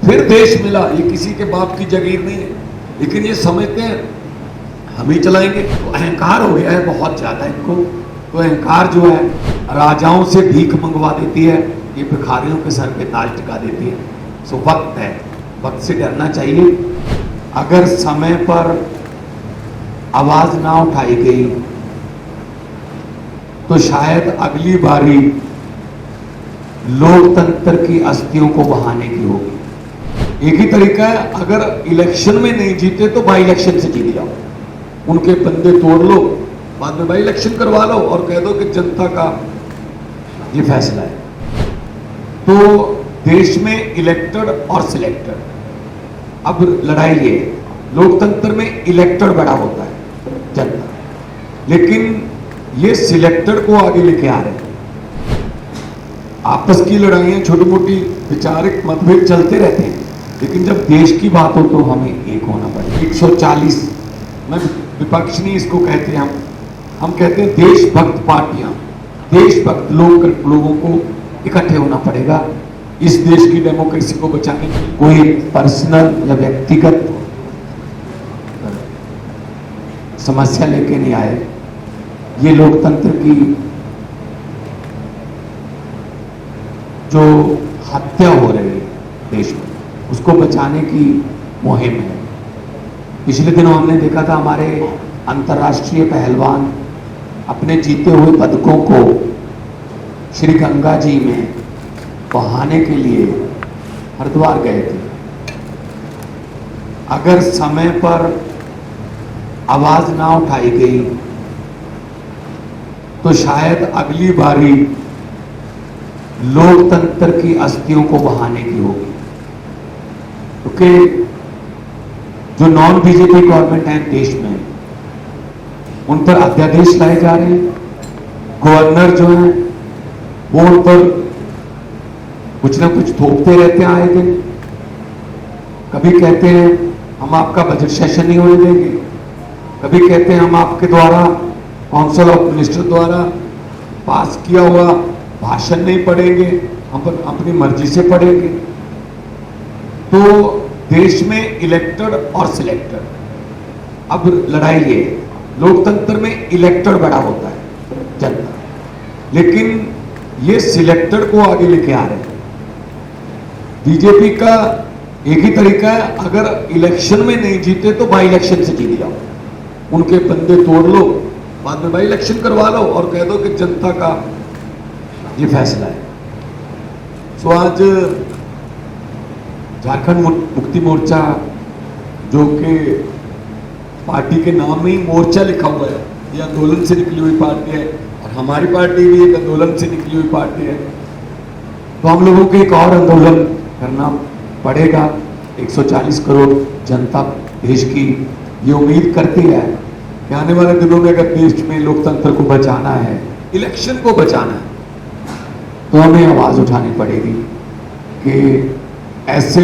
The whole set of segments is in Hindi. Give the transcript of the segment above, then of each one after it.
फिर देश मिला, ये किसी के बाप की जागीर नहीं है। लेकिन ये समझते हैं हम ही चलाएंगे, तो अहंकार हो गया है बहुत ज्यादा इनको। तो अहंकार जो है राजाओं से भीख मंगवा देती है, ये भिखारियों के सर पे ताज टिका देती है। सो वक्त है, वक्त से डरना चाहिए। अगर समय पर आवाज ना उठाई गई तो शायद अगली बारी लोकतंत्र की अस्थियों को बहाने की होगी। एक ही तरीका है, अगर इलेक्शन में नहीं जीते तो बाई इलेक्शन से जीत जाओ, उनके बंदे तोड़ लो, बाद में बाई इलेक्शन करवा लो और कह दो कि जनता का ये फैसला है। तो देश में इलेक्टेड और सिलेक्टेड, अब लड़ाई ये लोकतंत्र में इलेक्टेड बड़ा होता है जनता, लेकिन ये सिलेक्टेड को आगे लेके आ रहे हैं। आपस की लड़ाइयां छोटी मोटी विचारिक मतभेद चलते रहते हैं, लेकिन जब देश की बात हो तो हमें एक होना पड़ेगा। 140 मैं विपक्ष नहीं इसको कहते, हम कहते हैं देशभक्त पार्टियां, देशभक्त लोगों को इकट्ठे होना पड़ेगा इस देश की डेमोक्रेसी को बचाने के लिए। कोई पर्सनल या व्यक्तिगत समस्या लेके नहीं आए, ये लोकतंत्र की जो हत्या हो रही है देश में, उसको बचाने की मुहिम है। पिछले दिनों हमने देखा था हमारे अंतर्राष्ट्रीय पहलवान अपने जीते हुए पदकों को श्री गंगा जी में बहाने के लिए हरिद्वार गए थे। अगर समय पर आवाज ना उठाई गई तो शायद अगली बारी लोकतंत्र की अस्थियों को बहाने की होगी, क्योंकि जो नॉन बीजेपी गवर्नमेंट है देश में, उन पर अध्यादेश लाए जा रहे हैं। गवर्नर जो है वो उन पर कुछ ना कुछ थोपते रहते हैं आए दिन। कभी कहते हैं हम आपका बजट सेशन नहीं होने देंगे, कभी कहते हैं हम आपके द्वारा काउंसिल ऑफ मिनिस्टर द्वारा पास किया हुआ भाषण नहीं पढ़ेंगे, हम अपनी मर्जी से पढ़ेंगे। तो देश में इलेक्टेड और सिलेक्टेड, अब लड़ाई ये लोकतंत्र में इलेक्टेड बड़ा होता है जनता, लेकिन ये सिलेक्टेड को आगे लेके आ रहे हैं। बीजेपी का एक ही तरीका है, अगर इलेक्शन में नहीं जीते तो बाई इलेक्शन से जीत जाओ, उनके बंदे तोड़ लो, बाद में बाई इलेक्शन करवा लो और कह दो कि जनता का ये फैसला है। सो आज झारखंड मुक्ति मोर्चा, जो कि पार्टी के नाम में ही मोर्चा लिखा हुआ है, ये आंदोलन से निकली हुई पार्टी है और हमारी पार्टी भी एक आंदोलन से निकली हुई पार्टी है। तो हम लोगों को एक और आंदोलन करना पड़ेगा। 140 करोड़ जनता देश की ये उम्मीद करती है कि आने वाले दिनों में अगर देश में लोकतंत्र को बचाना है, इलेक्शन को बचाना है, तो हमें आवाज उठानी पड़ेगी कि ऐसे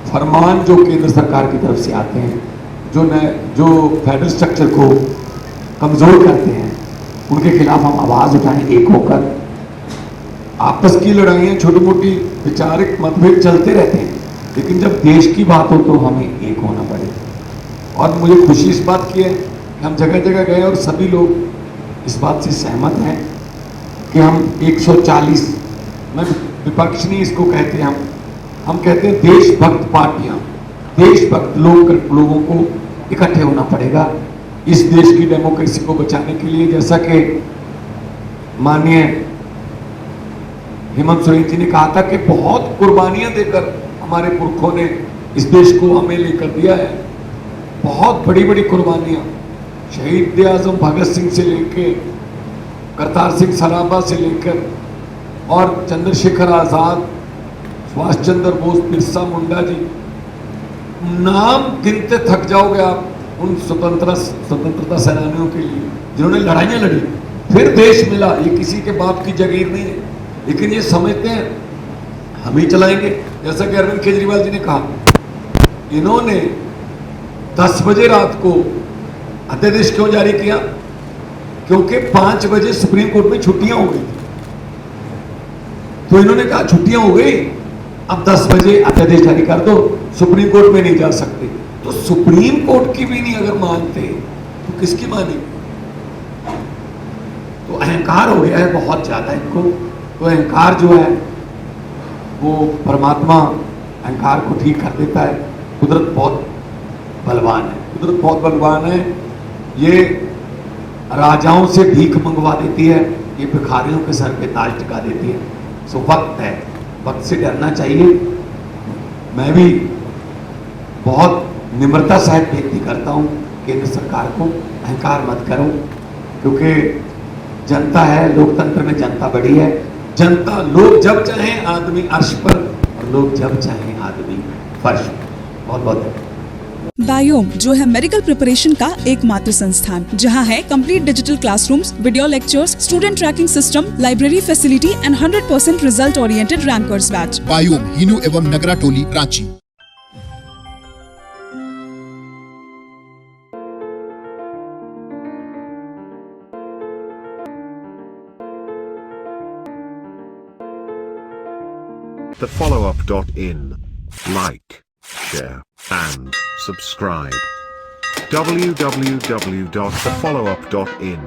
फरमान जो केंद्र सरकार की तरफ से आते हैं, जो फेडरल स्ट्रक्चर को कमजोर करते हैं, उनके खिलाफ हम आवाज उठाएं एक होकर। आपस की लड़ाइयां छोटी मोटी विचारिक मतभेद चलते रहते हैं, लेकिन जब देश की बात हो तो हमें एक होना पड़ेगा। और मुझे खुशी इस बात की है कि हम जगह जगह गए और सभी लोग इस बात से सहमत हैं कि हम 140, मैं विपक्ष नहीं इसको कहते, हम कहते हैं देशभक्त पार्टियां, देशभक्त लोगों को इकट्ठे होना पड़ेगा इस देश की डेमोक्रेसी को बचाने के लिए। जैसा कि माननीय हेमंत सोरेन जी ने कहा था कि बहुत कुर्बानियां देकर हमारे पुरखों ने इस देश को हमें लेकर दिया है, बहुत बड़ी बड़ी कुर्बानियां। शहीद आजम भगत सिंह से लेकर करतार सिंह सराभा से लेकर और चंद्रशेखर आजाद, सुभाष चंद्र बोस, बिरसा मुंडा जी, नाम गिनते थक जाओगे आप उन स्वतंत्रता सेनानियों के लिए जिन्होंने लड़ाइयां लड़ी। फिर देश मिला, ये किसी के बाप की जागीर नहीं है, लेकिन ये समझते हैं हम ही चलाएंगे। जैसा कि अरविंद केजरीवाल जी ने कहा, इन्होंने 10 बजे रात को अध्यादेश क्यों जारी किया? क्योंकि 5 बजे सुप्रीम कोर्ट में छुट्टियां हो गई थी। तो इन्होंने कहा छुट्टियां हो गई अब 10 बजे अध्यादेश जारी कर दो, सुप्रीम कोर्ट में नहीं जा सकते। तो सुप्रीम कोर्ट की भी नहीं अगर मानते तो किसकी मानेंगे? तो अहंकार हो गया है बहुत ज्यादा इनको। तो अहंकार जो है वो परमात्मा अहंकार को ठीक कर देता है। कुदरत बहुत बलवान है, कुदरत बहुत बलवान है। ये राजाओं से भीख मंगवा देती है, ये भिखारियों के सर पे ताज टिका देती है। सो वक्त है, वक्त से डरना चाहिए। मैं भी बहुत निम्रता सहित बेनती करता हूँ केंद्र सरकार को, अहंकार मत करो, क्योंकि जनता है, लोकतंत्र में जनता बड़ी है। जनता, लोग जब चाहे आदमी अर्श पर और लोग जब चाहे आदमी फर्श पर। बहुत बहुत बायोम जो है मेडिकल प्रिपरेशन का एकमात्र संस्थान जहां है complete digital classrooms, video lectures, student tracking system, library facility and 100% result oriented rankers batch. Biome, Hinoo एवं नगरा टोली, Ranchi. thefollowup.in. Like, share, and subscribe. www.thefollowup.in